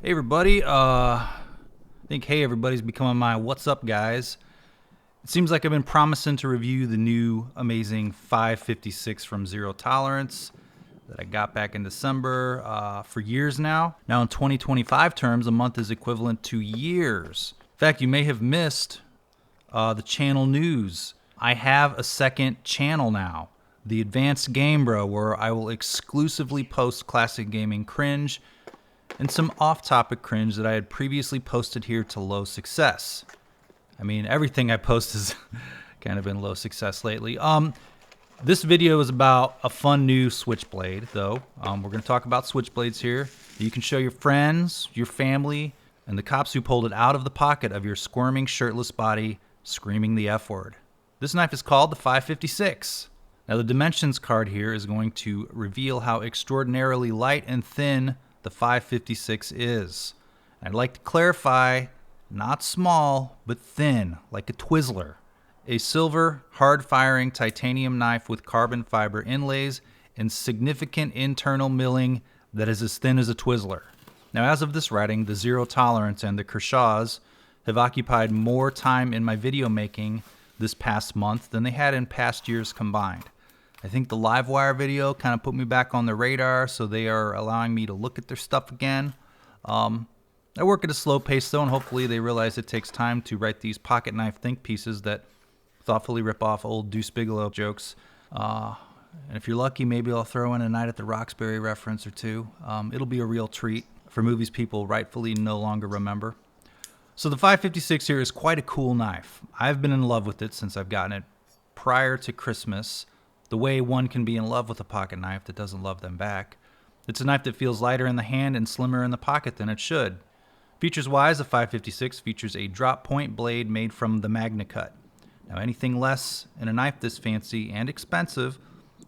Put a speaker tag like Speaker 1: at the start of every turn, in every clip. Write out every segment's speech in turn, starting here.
Speaker 1: Hey everybody, I think hey everybody's becoming my what's up guys. It seems like I've been promising to review the new amazing 556 from Zero Tolerance that I got back in December for years now. Now in 2025 terms, a month is equivalent to years. In fact, you may have missed the channel news. I have a second channel now, the Advanced Game Bro, where I will exclusively post classic gaming cringe and some off-topic cringe that I had previously posted here to low success. I mean, everything I post has kind of been low success lately. This video is about a fun new switchblade, though. We're going to talk about switchblades here. You can show your friends, your family, and the cops who pulled it out of the pocket of your squirming, shirtless body, screaming the F word. This knife is called the 556. Now, the dimensions card here is going to reveal how extraordinarily light and thin the 556 is. I'd like to clarify, not small, but thin, like a Twizzler. A silver, hard-firing titanium knife with carbon fiber inlays and significant internal milling that is as thin as a Twizzler. Now, as of this writing, the Zero Tolerance and the Kershaws have occupied more time in my video making this past month than they had in past years combined. I think the Livewire video kind of put me back on the radar, so they are allowing me to look at their stuff again. I work at a slow pace, though, and hopefully they realize it takes time to write these pocket knife think pieces that thoughtfully rip off old Deuce Bigalow jokes. And if you're lucky, maybe I'll throw in a Night at the Roxbury reference or two. It'll be a real treat for movies people rightfully no longer remember. So the 556 here is quite a cool knife. I've been in love with it since I've gotten it prior to Christmas. The way one can be in love with a pocket knife that doesn't love them back. It's a knife that feels lighter in the hand and slimmer in the pocket than it should. Features-wise, the 556 features a drop point blade made from the Magnacut. Now, anything less in a knife this fancy and expensive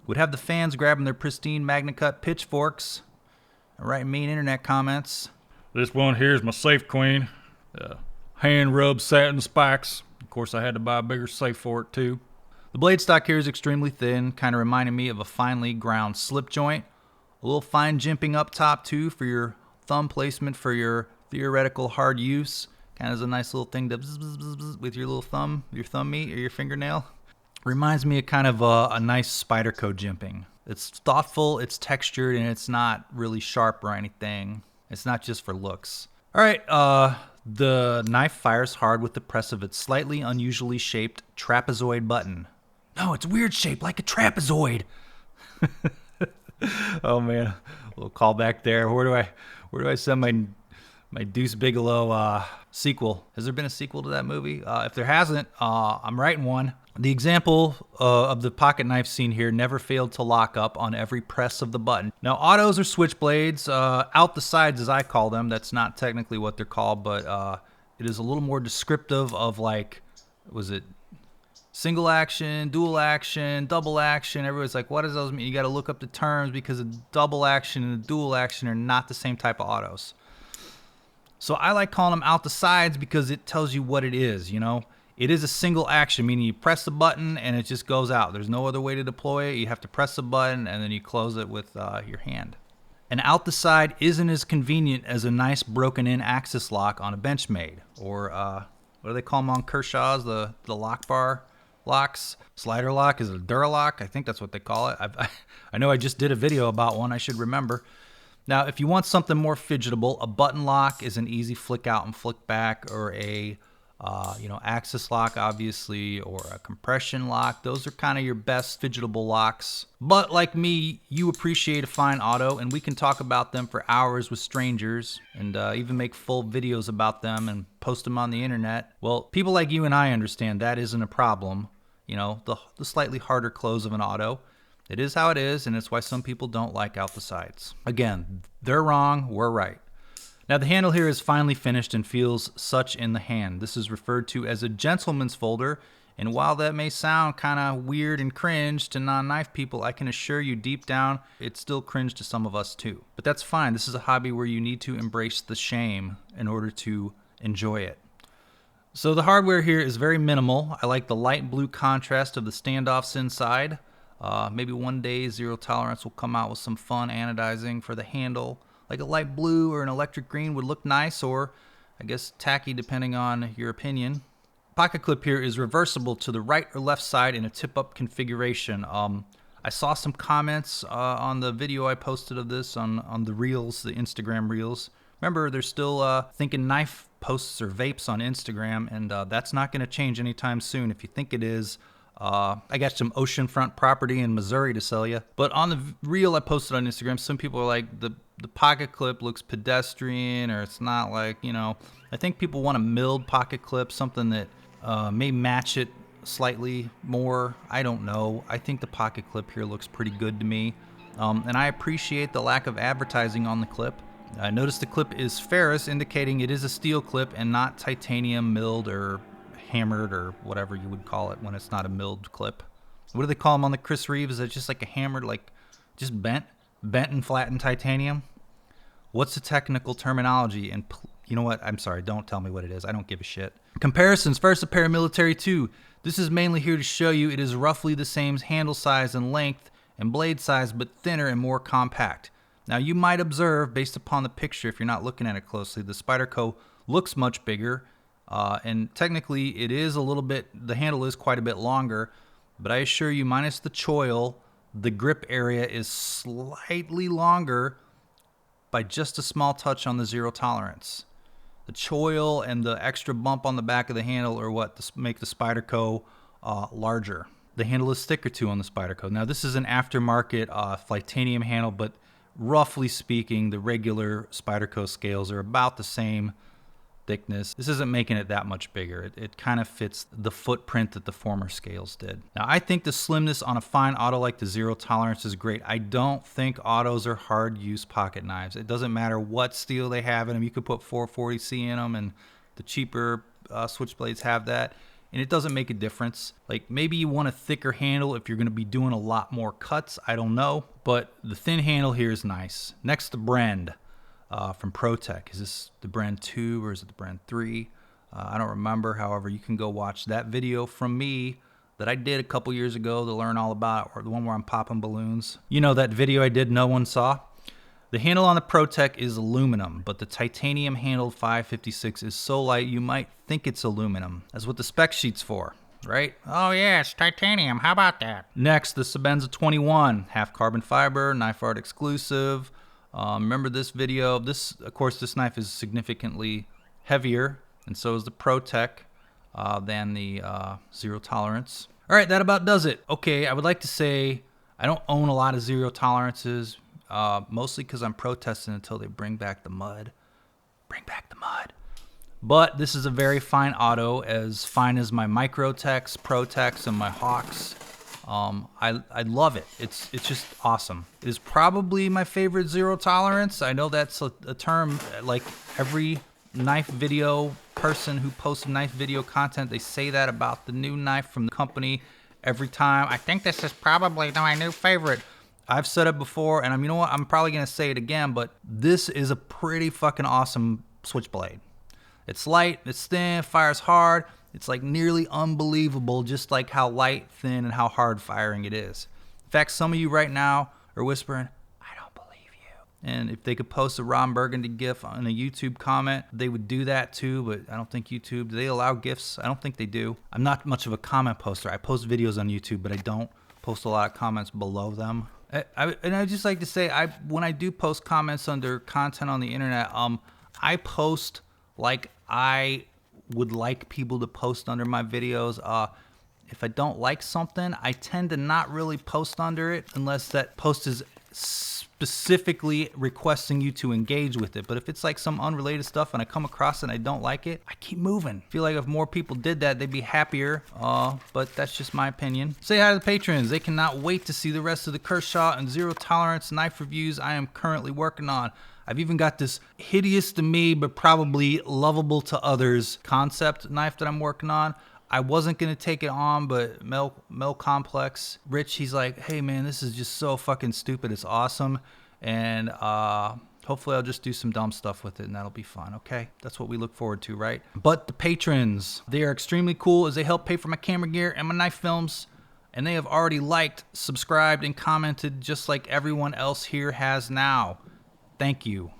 Speaker 1: would have the fans grabbing their pristine Magnacut pitchforks and writing mean internet comments.
Speaker 2: This one here is my safe queen. Hand-rubbed satin spikes. Of course, I had to buy a bigger safe for it, too.
Speaker 1: The blade stock here is extremely thin, kind of reminding me of a finely ground slip joint. A little fine jimping up top, too, for your thumb placement for your theoretical hard use. Kind of is a nice little thing to bzz, bzz, bzz, bzz with your little thumb, your thumb meat or your fingernail. Reminds me of kind of a nice Spyderco jimping. It's thoughtful, it's textured, and it's not really sharp or anything. It's not just for looks. All right, the knife fires hard with the press of its slightly unusually shaped trapezoid button. No, it's weird shaped, like a trapezoid. Oh man, a little callback there. Where do I send my Deuce Bigalow sequel? Has there been a sequel to that movie? If there hasn't, I'm writing one. The example of the pocket knife seen here never failed to lock up on every press of the button. Now, autos are switchblades, out the sides as I call them. That's not technically what they're called, but it is a little more descriptive of, like, was it single action, dual action, double action? Everybody's like, what does those mean? You got to look up the terms because a double action and a dual action are not the same type of autos. So I like calling them out the sides because it tells you what it is, you know? It is a single action, meaning you press the button and it just goes out. There's no other way to deploy it. You have to press the button and then you close it with your hand. And out the side isn't as convenient as a nice broken-in axis lock on a Benchmade. Or what do they call them on Kershaw's? The lock bar locks. Slider lock is a Duralock. I think that's what they call it. I know I just did a video about one. I should remember. Now, if you want something more fidgetable, a button lock is an easy flick out and flick back, or a axis lock, obviously, or a compression lock. Those are kind of your best fidgetable locks. But like me, you appreciate a fine auto, and we can talk about them for hours with strangers, and even make full videos about them and post them on the internet. Well, people like you and I understand that isn't a problem. You know, the slightly harder close of an auto. It is how it is, and it's why some people don't like out the sides. Again, they're wrong, we're right. Now the handle here is finely finished and feels such in the hand. This is referred to as a gentleman's folder, and while that may sound kind of weird and cringe to non-knife people, I can assure you deep down it's still cringe to some of us too. But that's fine. This is a hobby where you need to embrace the shame in order to enjoy it. So the hardware here is very minimal. I like the light blue contrast of the standoffs inside. Maybe one day Zero Tolerance will come out with some fun anodizing for the handle. like a light blue or an electric green would look nice, or I guess tacky depending on your opinion. Pocket clip here is reversible to the right or left side in a tip-up configuration. I saw some comments on the video I posted of this on the Reels, the Instagram Reels. Remember, they're still thinking knife posts or vapes on Instagram, and that's not going to change anytime soon. If you think it is, I got some oceanfront property in Missouri to sell you. But on the reel I posted on Instagram, some people are like, the pocket clip looks pedestrian, or it's not like, you know. I think people want a milled pocket clip, something that may match it slightly more. I don't know. I think the pocket clip here looks pretty good to me. And I appreciate the lack of advertising on the clip. Notice the clip is ferrous, indicating it is a steel clip and not titanium milled or hammered or whatever you would call it when it's not a milled clip. What do they call them on the Chris Reeve? Is it just like a hammered, like just bent and flattened titanium? What's the technical terminology? And you know what? I'm sorry. Don't tell me what it is. I don't give a shit. Comparisons. First, the Para Military 2. This is mainly here to show you it is roughly the same handle size and length and blade size, but thinner and more compact. Now, you might observe, based upon the picture, if you're not looking at it closely, the Spyderco looks much bigger, and technically it is a little bit, the handle is quite a bit longer, but I assure you, minus the choil, the grip area is slightly longer by just a small touch on the zero tolerance. The choil and the extra bump on the back of the handle are what make the Spyderco larger. The handle is thicker too on the Spyderco. Now, this is an aftermarket titanium handle, but roughly speaking, the regular Spyderco scales are about the same thickness. This isn't making it that much bigger. It kind of fits the footprint that the former scales did. Now, I think the slimness on a fine auto like the zero tolerance is great. I don't think autos are hard use pocket knives. It doesn't matter what steel they have in them. You could put 440C in them, and the cheaper switchblades have that. And it doesn't make a difference. Like, maybe you want a thicker handle if you're going to be doing a lot more cuts. I don't know. But the thin handle here is nice. Next, the Brend from Protech. Is this the Brend 2 or is it the Brend 3? I don't remember. However, you can go watch that video from me that I did a couple years ago to learn all about it, or the one where I'm popping balloons. You know, that video I did no one saw? The handle on the Protech is aluminum, but the titanium handled 556 is so light you might think it's aluminum. That's what the spec sheet's for, right?
Speaker 3: Oh yeah, it's titanium. How about that?
Speaker 1: Next, the Sebenza 21, half carbon fiber, knife art exclusive. Remember this video? Of course, this knife is significantly heavier, and so is the Protech than the zero tolerance. All right, that about does it. Okay, I would like to say I don't own a lot of zero tolerances. Mostly because I'm protesting until they bring back the mud. Bring back the mud. But this is a very fine auto, as fine as my Microtechs, Protechs, and my Hawks. I love it. It's just awesome. It is probably my favorite zero tolerance. I know that's a term, like every knife video person who posts knife video content, they say that about the new knife from the company every time.
Speaker 3: I think this is probably my new favorite.
Speaker 1: I've said it before, and you know what? I'm probably going to say it again, but this is a pretty fucking awesome switchblade. It's light, it's thin, fires hard. It's like nearly unbelievable, just like how light, thin, and how hard firing it is. In fact, some of you right now are whispering, I don't believe you. And if they could post a Ron Burgundy GIF on a YouTube comment, they would do that too, but I don't think YouTube, do they allow GIFs? I don't think they do. I'm not much of a comment poster. I post videos on YouTube, but I don't post a lot of comments below them. And I just like to say, when I do post comments under content on the internet, I post like I would like people to post under my videos. If I don't like something, I tend to not really post under it unless that post is specifically requesting you to engage with it. But if it's like some unrelated stuff and I come across it and I don't like it, I keep moving. I feel like if more people did that, they'd be happier. But that's just my opinion. Say hi to the patrons. They cannot wait to see the rest of the Kershaw and zero tolerance knife reviews I am currently working on. I've even got this hideous to me but probably lovable to others concept knife that I'm working on. I wasn't going to take it on, but Mel Complex, Rich, he's like, hey man, this is just so fucking stupid. It's awesome. And hopefully I'll just do some dumb stuff with it and that'll be fun. Okay. That's what we look forward to, right? But the patrons, they are extremely cool as they help pay for my camera gear and my knife films. And they have already liked, subscribed, and commented just like everyone else here has now. Thank you.